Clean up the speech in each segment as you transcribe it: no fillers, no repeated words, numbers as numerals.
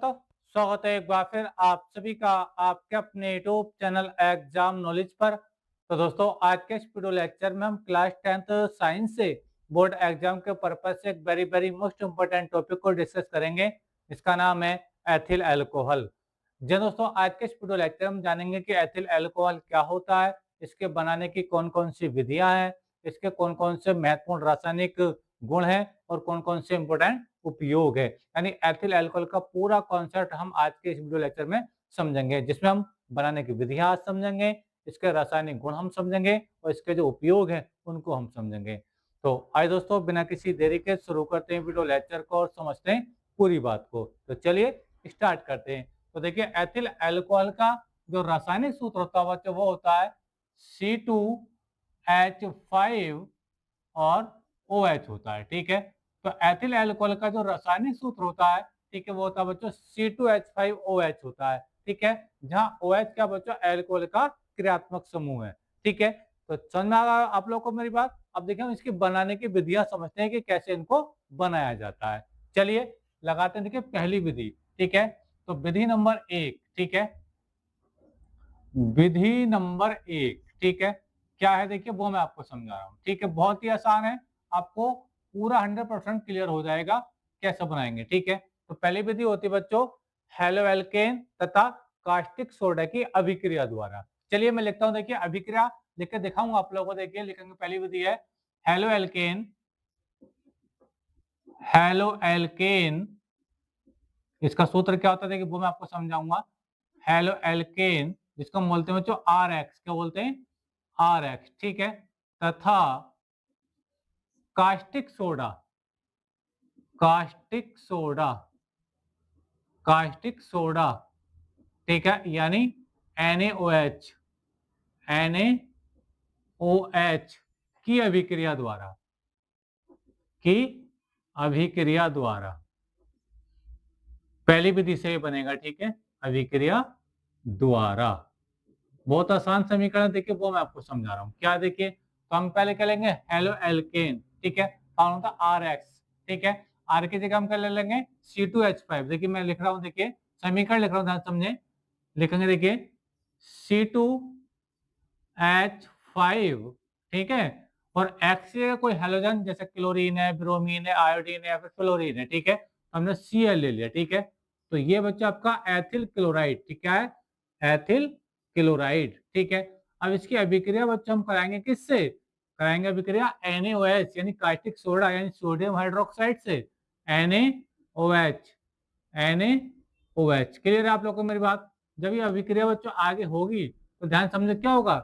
दोस्तों, स्वागत है एक बार फिर आप सभी का आपके अपने यूट्यूब चैनल एग्जाम नॉलेज पर। तो दोस्तों, आज के इस वीडियो लेक्चर में हम क्लास 10th साइंस से बोर्ड एग्जाम के पर्पज से एक वेरी मोस्ट इम्पोर्टेंट टॉपिक को डिस्कस करेंगे। इसका नाम है एथिल अल्कोहल। जी दोस्तों, आज के इस वीडियो लेक्चर में जानेंगे कि एथिल अल्कोहल क्या होता है, इसके बनाने की कौन कौन सी विधियां हैं, इसके कौन कौन से महत्वपूर्ण रासायनिक गुण हैं और कौन कौन से इंपोर्टेंट उपयोग है। यानी एथिल अल्कोहल का पूरा कॉन्सेप्ट हम आज के इस वीडियो लेक्चर में समझेंगे, जिसमें हम बनाने की विधियां आज समझेंगे, इसके रासायनिक गुण हम समझेंगे और इसके जो उपयोग है उनको हम समझेंगे। तो आइए दोस्तों, बिना किसी देरी के शुरू करते हैं वीडियो लेक्चर को और समझते हैं पूरी बात को। तो चलिए स्टार्ट करते हैं। तो देखिए, एथिल अल्कोहल का जो रासायनिक सूत्र होता है बच्चों, वो होता है C2H5 और OH होता है। ठीक है, तो एथिल अल्कोहल का जो रासायनिक सूत्र होता है, ठीक है, वो होता है बच्चों C2H5OH होता है। ठीक है, जहाँ OH क्या बच्चों, अल्कोहल का क्रियात्मक समूह है। ठीक है, तो समझ में आ रहा है आप लोगों को मेरी बात। अब देखिए, हम इसकी बनाने की विधियां समझते हैं कि कैसे इनको बनाया जाता है। चलिए लगाते हैं, देखिए पहली विधि। ठीक है, तो विधि नंबर 1। ठीक है, विधि नंबर 1, ठीक है, क्या है देखिए वो मैं आपको समझा रहा हूँ। ठीक है, बहुत ही आसान है, आपको पूरा 100% क्लियर हो जाएगा कैसे बनाएंगे। ठीक है, तो पहली विधि होती है बच्चों हेलो एल्केन तथा कास्टिक सोडा की अभिक्रिया द्वारा। चलिए मैं लिखता हूँ, देखिए अभिक्रिया लिख के दिखाऊंगा आप लोगों को। देखिए लिखेंगे, पहली विधि है हेलो एल्केन। हेलो एल्केन, इसका सूत्र क्या होता है देखिए वो मैं आपको समझाऊंगा। हेलो एल्केन, जिसको हम बोलते हैं बच्चों आर एक्स, क्या बोलते हैं, आर एक्स। ठीक है, तथा caustic soda, caustic soda, caustic soda, ठीक है, यानी NaOH, NaOH की अभिक्रिया द्वारा, की अभिक्रिया द्वारा पहली विधि से बनेगा। ठीक है, अभिक्रिया द्वारा। बहुत आसान समीकरण देखिए वो मैं आपको समझा रहा हूँ। क्या देखिए, तो हम पहले क्या लेंगे, हेलो एल्केन। ठीक है, कौन होता है, आर एक्स। ठीक है, आर की जगह हम क्या ले लेंगे, C2H5। देखिए मैं लिख रहा हूँ, देखिए समीकरण लिख रहा हूँ, ध्यान समझे। लिखेंगे देखिए C2H5। ठीक है, और एक्स की जगह कोई हेलोजन जैसे क्लोरीन है, ब्रोमीन है, आयोडीन है या फिर फ्लोरीन है। ठीक है, हमने Cl ले लिया। ठीक है, तो ये बच्चा आपका एथिल क्लोराइड। ठीक है, एथिल क्लोराइड। ठीक है, अब इसकी अभिक्रिया बच्चों हम कराएंगे किससे, कराएंगे अभिक्रिया NaOH यानी कास्टिक सोडा यानी सोडियम हाइड्रोक्साइड से। NaOH, NaOH। क्लियर है आप लोगों को मेरी बात। जब ये अभिक्रिया बच्चों आगे होगी तो ध्यान समझे क्या होगा।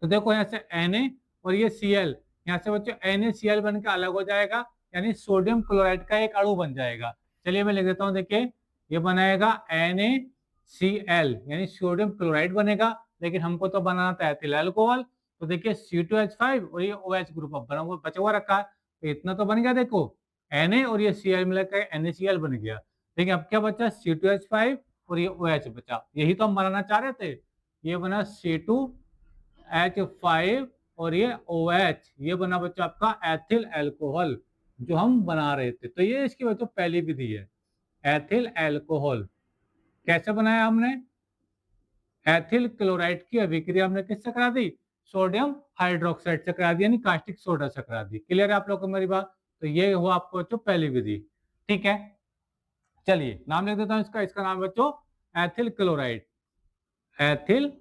तो देखो यहाँ से Na और ये Cl, यहाँ से बच्चों NaCl बन के अलग हो जाएगा, यानी सोडियम क्लोराइड का एक अणु बन जाएगा। चलिए मैं लिख देता हूँ, देखिए ये बनाएगा NaCl यानी सोडियम क्लोराइड बनेगा, लेकिन हमको तो बनाना था एथिल अल्कोहल। तो देखिए C2H5 और ये OH ग्रुप अब बना हुआ बचा हुआ रखा है, तो इतना तो बन गया। देखो Na और ये Cl मिलकर NaCl बन गया। देखिए अब क्या बचा, C2H5 और ये OH बचा। यही तो हम बनाना चाह रहे थे। ये बना C2H5 और ये OH, ये बना बच्चों आपका एथिल अल्कोहल जो हम बना रहे थे। तो ये इसकी बच्चों पहली विधि है, एथिल अल्कोहल। कैसे बनाया हमने, एथिल क्लोराइड की अभिक्रिया हमने किससे करा दी, सोडियम हाइड्रोक्साइड से करा दी, यानी कास्टिक सोडा से करा दी। क्लियर है आप लोगों को मेरी बात। तो ये हुआ आपको बच्चों पहली विधि। ठीक है, चलिए नाम लिख देता हूं इसका। इसका नाम बच्चों एथिल क्लोराइड, एथिल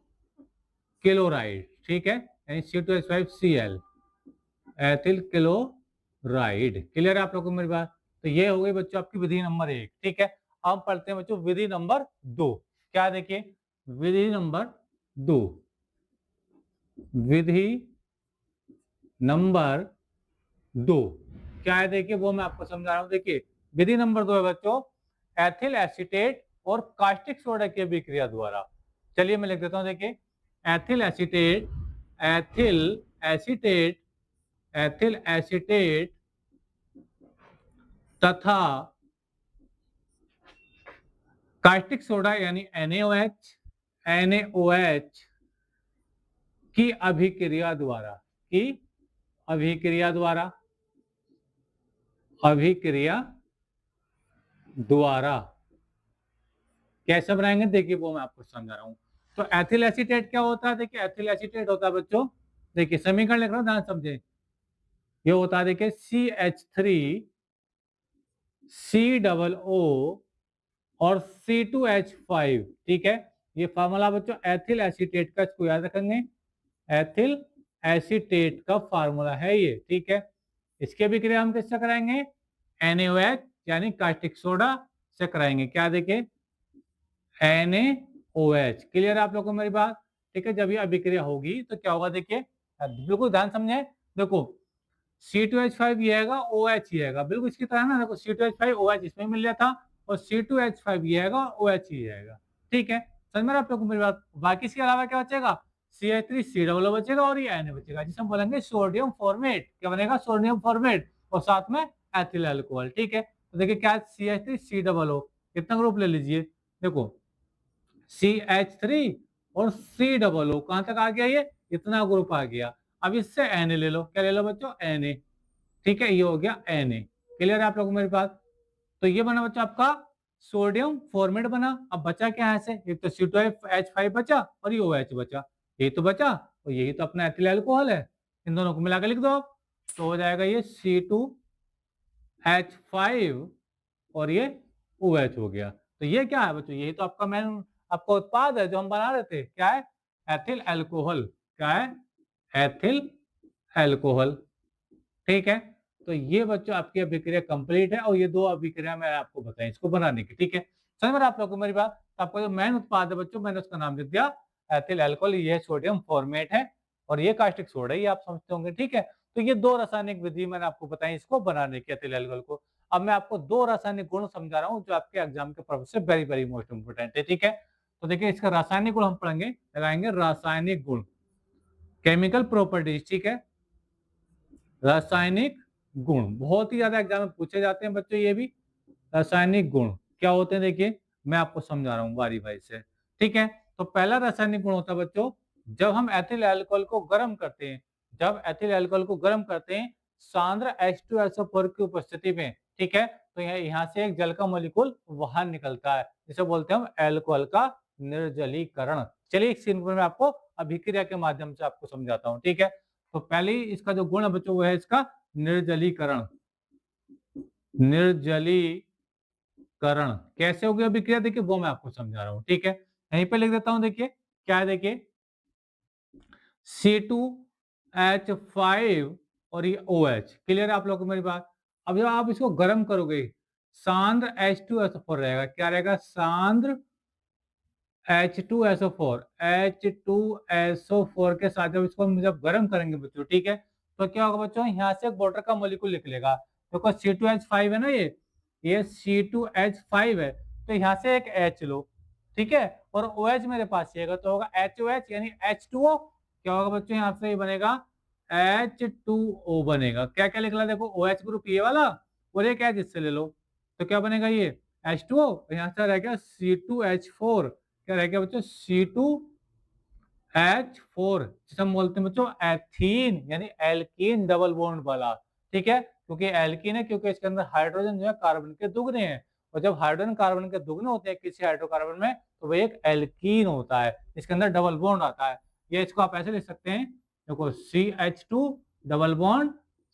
क्लोराइड। ठीक है, यानी C2H5Cl, एथिल क्लोराइड। क्लियर है आप लोगों को मेरी बात। तो ये हो गई बच्चों आपकी विधि नंबर 1। ठीक है, अब पढ़ते हैं बच्चों विधि नंबर 2। क्या देखिए, विधि नंबर 2, विधि नंबर 2 क्या है देखिए वो मैं आपको समझा रहा हूं। देखिए विधि नंबर 2 है बच्चों एथिल एसीटेट और कास्टिक सोडा की अभिक्रिया द्वारा। चलिए मैं लिख देता हूं, देखिए ethyl acetate, ethyl acetate, ethyl acetate तथा कास्टिक सोडा यानी NaOH, NaOH की अभिक्रिया द्वारा, की अभिक्रिया द्वारा, अभिक्रिया द्वारा कैसे बनाएंगे देखिए वो मैं आपको समझा रहा हूँ। तो एथिल एसीटेट क्या होता है, देखिए एथिल एसीटेट होता है बच्चों, देखिए समीकरण लिख रहा हूँ ध्यान समझे। ये होता है देखिए CH3COO और C2H5, ठीक है। ये फार्मूला बच्चों एथिल एसीटेट का, इसको याद रखेंगे, एथिल एसीटेट का फार्मूला है ये, ठीक है। इसकी अभिक्रिया हम किससे कराएंगे, NaOH यानी कास्टिक सोडा से कराएंगे। क्या देखें, NaOH। क्लियर है आप लोगों को मेरी बात, ठीक है। जब ये अभिक्रिया होगी तो क्या होगा देखिए, बिल्कुल ध्यान समझे। देखो C2H5 ये आएगा, OH ये आएगा, बिल्कुल इसकी तरह ना। देखो C2H5 OH इसमें मिल गया था, और C2H5 ये आएगा, OH ये आएगा, ठीक है। समझ में आप लोगों को मेरी बात। बाकी इसके अलावा क्या बचेगा, CH3COO बचेगा और ये Na बचेगा, जिसे हम बोलेंगे सोडियम फॉर्मेट। क्या बनेगा, सोडियम फॉर्मेट, और साथ में एथिल अल्कोहल, ठीक है। तो देखिए क्या, CH3COO कितना ग्रुप ले लीजिए, देखो CH3 और COO कहां तक आ गया, ये इतना ग्रुप आ गया। अब इससे Na ले लो, क्या ले लो बच्चों, Na, ठीक है। ये हो गया Na। क्लियर है आप लोगों को मेरी बात। तो ये बना बच्चा आपका सोडियम फॉर्मेट बना। अब बचा क्या है, से एक तो C2H5 बचा और ये OH बचा, यही तो बचा, और यही तो अपना एथिल अल्कोहल है। इन दोनों को मिलाकर लिख दो आप, तो हो जाएगा ये C2H5 और ये OH हो गया। तो ये क्या है बच्चों, यही तो आपका मेन आपका उत्पाद है जो हम बना रहे थे। क्या है, एथिल अल्कोहल। क्या है, एथिल अल्कोहल, ठीक है। तो ये बच्चों आपकी अभिक्रिया कंप्लीट है, और ये दो अभिक्रिया मैंने आपको बताई इसको बनाने की, ठीक है। समझ में आप लोगों को मेरी बात। तो आपका जो मेन उत्पाद है बच्चों, मैंने उसका नाम लिख दिया एथिल अल्कोहल। ये सोडियम फॉर्मेट है और ये कास्टिक सोडा, ये आप समझते होंगे, ठीक है। तो ये दो रासायनिक विधि मैंने आपको बताई इसको बनाने की, एथिल अल्कोहल को। अब मैं आपको दो रासायनिक गुण समझा रहा हूँ जो आपके एग्जाम के पर्पज से वेरी वेरी मोस्ट इंपोर्टेंट है, ठीक है। तो देखिए इसका रासायनिक गुण हम पढ़ेंगे, लगाएंगे रासायनिक गुण, केमिकल प्रॉपर्टीज, ठीक है। रासायनिक गुण बहुत ही ज्यादा एग्जाम में पूछे जाते हैं बच्चों, ये भी रासायनिक गुण क्या होते हैं देखिए मैं आपको समझा रहा हूँ बारी बारी से, ठीक है। तो पहला रासायनिक गुण होता है बच्चों, जब हम एथिल अल्कोहल को गर्म करते हैं, जब एथिल अल्कोहल को गर्म करते हैं सांद्र H2SO4 की उपस्थिति में, ठीक है, तो यहाँ से एक जल का मॉलिक्यूल बाहर निकलता है, जिसे बोलते हैं हम अल्कोहल का निर्जलीकरण। चलिए इस सीन को मैं आपको अभिक्रिया के माध्यम से आपको समझाता हूँ, ठीक है। तो पहले इसका जो गुण है बच्चों वो है इसका निर्जलीकरण। निर्जलीकरण कैसे होगी अभिक्रिया देखिए वो मैं आपको समझा रहा हूँ, ठीक है। यहीं पे लिख देता हूँ, देखिए क्या है, देखिए C2H5 और ये OH। क्लियर है आप लोगों को मेरी बात। अब जब आप इसको गर्म करोगे सांद्र H2SO4 रहेगा, क्या रहेगा, सांद्र H2SO4, H2SO4 के साथ जब इसको हम जब गर्म करेंगे बच्चों, ठीक है, तो क्या होगा बच्चों, यहाँ से एक वाटर का मॉलिक्यूल निकलेगा। देखो C2H5 है ना, ये C2H5 है, तो यहाँ से एक H लो, ठीक है, और OH मेरे पास रहेगा, तो होगा HOH यानी H2O। क्या होगा बच्चों, यहाँ से बनेगा H2O बनेगा। क्या क्या निकला देखो, OH ग्रुप ये वाला और एक H इससे ले लो, तो क्या बनेगा, ये H2O, यहाँ से रह गया C2H4। क्या रह गया बच्चों, C2H4, जिसे हम बोलते हैं बच्चों एथीन यानी एल्कीन डबल बॉन्ड वाला, ठीक है। क्योंकि एल्कीन है क्योंकि इसके अंदर हाइड्रोजन जो है कार्बन के दुगने हैं, और जब हाइड्रोजन कार्बन के दुगने होते हैं किसी हाइड्रोकार्बन में तो वह एक एल्कीन होता है, इसके अंदर डबल बॉन्ड आता है। ये इसको आप ऐसे लिख सकते हैं, देखो CH2 डबल बॉन्ड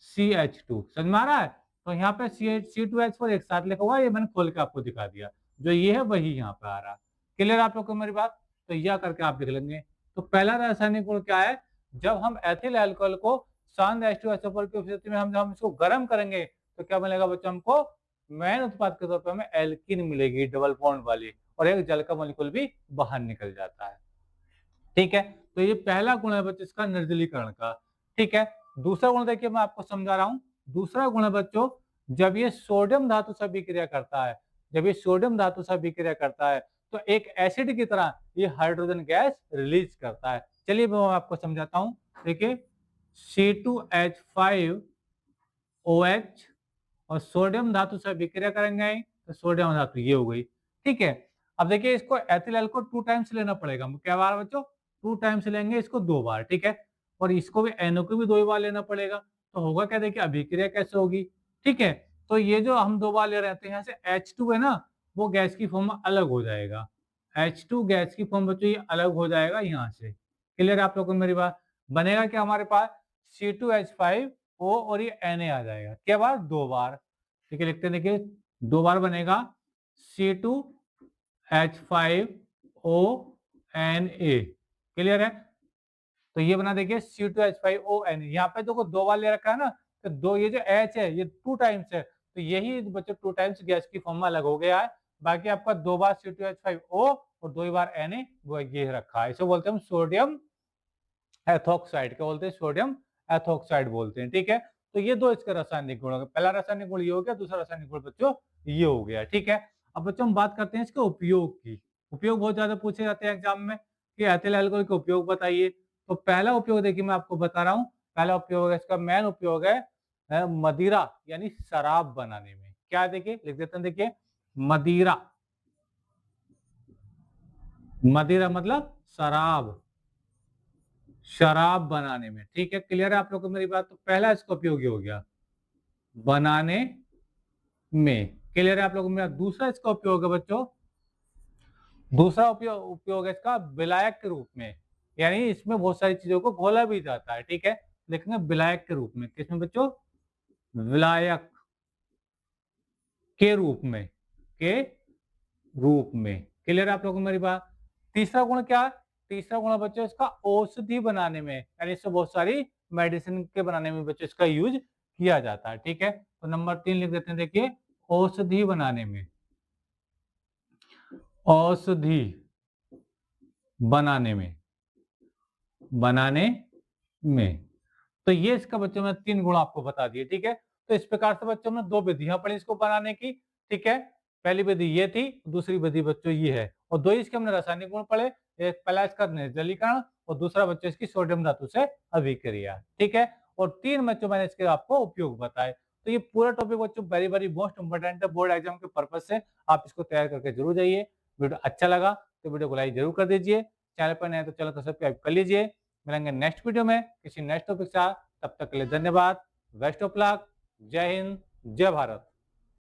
CH2, समझ में आ रहा है। तो यहाँ पे C2H4 एक साथ लिखा हुआ है, ये मैंने खोल के आपको दिखा दिया, जो ये है वही यहाँ पे आ रहा। क्लियर आप लोग को मेरी बात। तो यह करके आप लिख लेंगे। तो पहला रासायनिक गुण क्या है, जब हम एथिल अल्कोहल को सांद्र H2SO4 की उपस्थिति में हम इसको गर्म करेंगे तो क्या मिलेगा बच्चों, हमको मेन उत्पाद के तौर पर हमें एल्कीन मिलेगी डबल बॉन्ड वाली, और एक जल का मॉलिक्यूल भी बाहर निकल जाता है, ठीक है। तो ये पहला गुण है बच्चों इसका निर्जलीकरण का, ठीक है। दूसरा गुण देखिए मैं आपको समझा रहा हूँ। दूसरा गुण है बच्चों, जब ये सोडियम धातु से अभिक्रिया करता है, जब ये सोडियम धातु से अभिक्रिया करता है तो एक एसिड की तरह ये हाइड्रोजन गैस रिलीज करता है। चलिए मैं आपको समझाता हूँ, देखिए C2H5OH और सोडियम धातु से अभिक्रिया करेंगे तो सोडियम धातु ये हो गई, ठीक है। अब देखिए इसको एथिल अल्कोहल 2 टाइम्स लेना पड़ेगा, क्या बार बच्चों, 2 टाइम्स लेंगे इसको 2 बार, ठीक है। और इसको भी NO को भी 2 बार लेना पड़ेगा, तो होगा क्या, देखिए अभिक्रिया कैसे होगी, ठीक है। तो ये जो हम 2 बार ले रहे हैं तो यहाँ से H2 है ना, वो गैस की फॉर्म में अलग हो जाएगा, H2 गैस की फॉर्म बच्चों ये अलग हो जाएगा यहाँ से। क्लियर है आप लोगों को मेरी बात? बनेगा क्या हमारे पास C2H5O और ये Na आ जाएगा। क्या बार? 2 बार। ठीक है, लिखते हैं देखिए 2 बार बनेगा C2H5ONa। क्लियर है? तो ये बना देखिए C2H5ONa। यहाँ पे देखो 2 बार ले रखा है ना, तो 2 ये जो H है ये 2 टाइम्स है, तो यही बच्चों 2 टाइम्स गैस की फॉर्म में अलग हो गया है। बाकी आपका 2 बार C2H5O और 2 ही बार Na वो ये रखा है। इसे बोलते हैं हम सोडियम एथॉक्साइड। क्या बोलते हैं? सोडियम एथॉक्साइड बोलते हैं। ठीक है, तो ये दो इसके रासायनिक गुण हो गए। पहला रासायनिक गुण ये हो गया, दूसरा रासायनिक गुण बच्चों ये हो गया। ठीक है, अब बच्चों हम बात करते हैं इसके उपयोग की। उपयोग बहुत ज्यादा पूछे जाते हैं एग्जाम में कि एथिल अल्कोहल के उपयोग बताइए। तो पहला उपयोग देखिए मैं आपको बता रहा हूँ। पहला उपयोग है इसका, मेन उपयोग है मदिरा यानी शराब बनाने में। क्या देखिए लिख देते हैं, देखिए मदिरा। मदिरा मतलब शराब, शराब बनाने में। ठीक है, क्लियर है आप लोग को मेरी बात? तो पहला इसका उपयोग ये हो गया बनाने में। क्लियर है आप लोगों को मेरा? दूसरा इसका उपयोग है बच्चों, दूसरा उपयोग है इसका विलायक के रूप में, यानी इसमें बहुत सारी चीजों को घोला भी जाता है। ठीक है, लिखेंगे विलायक के रूप में। किसमें बच्चों? विलायक के रूप में, के रूप में। क्लियर है आप लोगों को मेरी बात? तीसरा गुण क्या है? तीसरा गुण है बच्चों इसका औषधि बनाने में, यानी इससे बहुत सारी मेडिसिन के बनाने में बच्चों इसका यूज किया जाता है। ठीक है, तो नंबर 3 लिख देते हैं देखिए औषधि बनाने में, औषधि बनाने में, बनाने में। तो ये इसका बच्चों में 3 गुण आपको बता दिए। ठीक है, तो इस प्रकार से बच्चों में 2 विधियां पड़ी इसको बनाने की। ठीक है, पहली विधि ये थी, दूसरी विधि बच्चों ये है, और दो ही इसके हमने रासायनिक गुण पढ़े। एक पहला इसका निर्जलीकरण और दूसरा बच्चों इसकी सोडियम धातु से अभिक्रिया। ठीक है, और 3 बच्चों मैंने इसके आपको उपयोग बताए। तो ये पूरा टॉपिक बच्चों वेरी वेरी मोस्ट इंपोर्टेंट है बोर्ड एग्जाम के पर्पज से। आप इसको तैयार करके जरूर जाइए। वीडियो अच्छा लगा तो वीडियो को लाइक जरूर कर दीजिए। चैनल पर नए तो चैनल को सब्सक्राइब कर लीजिए। मिलेंगे नेक्स्ट वीडियो में किसी नेक्स्ट टॉपिक के साथ। तब तक के लिए धन्यवाद। Best of luck. जय हिंद, जय भारत।